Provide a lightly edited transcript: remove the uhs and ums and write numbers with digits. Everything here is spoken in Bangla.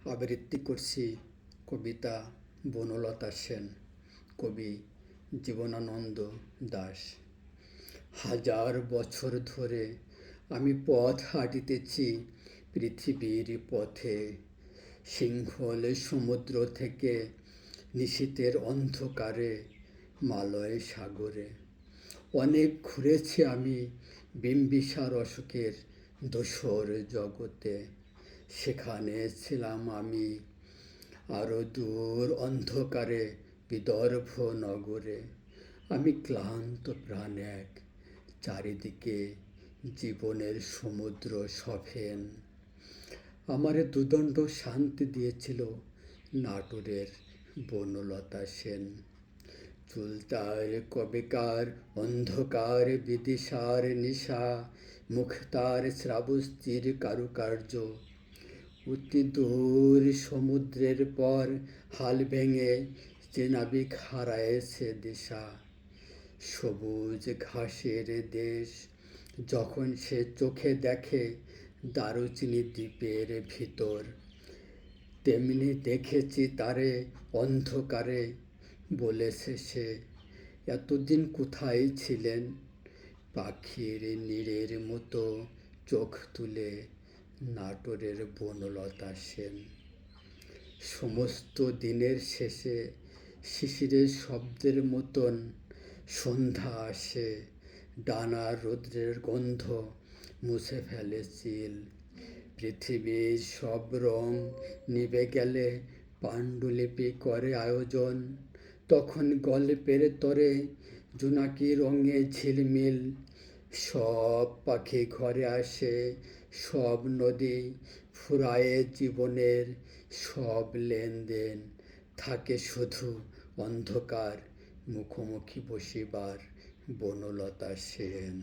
আবৃত্তি করছি কবিতা বনলতা সেন, কবি জীবনানন্দ দাশ। হাজার বছর ধরে আমি পথ হাঁটিতেছি পৃথিবীর পথে, সিংহল সমুদ্র থেকে নিশীথের অন্ধকারে মালয় সাগরে। অনেক ঘুরেছি আমি বিম্বিসার অশোকের ধূসর জগতে, সেখানে ছিলাম আমি আরো দূর অন্ধকারে বিদর্ভ নগরে। আমি ক্লান্ত প্রাণ এক, চারিদিকে জীবনের সমুদ্র সফেন। আমারে দুদণ্ড শান্তি দিয়েছিল নাটোরের বনলতা সেন। চুল তার কবেকার অন্ধকার বিদিশার নিশা, মুখ তার শ্রাবস্তির কারুকার্য। অতি দূর সমুদ্রের পর হাল ভেঙে যে নাবিক হারায়েছে দিশা। সবুজ ঘাসের দেশ যখন সে চোখে দেখে দারুচিনি দ্বীপের ভিতর, তেমনি দেখেছি তারে অন্ধকারে। বলেছে সে, এতদিন কোথায় ছিলেন? পাখির নীড়ের মতো চোখ তুলে নাটোরের বনলতা সেন। সমস্ত দিনের শেষে শিশিরের শব্দের মতন সন্ধ্যা আসে, ডানা রৌদ্রের গন্ধ মুছে ফেলে চিল। পৃথিবীর সব রং নিভে গেলে পাণ্ডুলিপি করে আয়োজন, তখন গল্পের তরে জোনাকি রঙে ঝিলমিল। সব পাখি ঘরে আসে, সব নদী ফুরায়ে জীবনের, সব লেনদেন থাকে শুধু অন্ধকার মুখোমুখি বসিবার বনলতা সেন।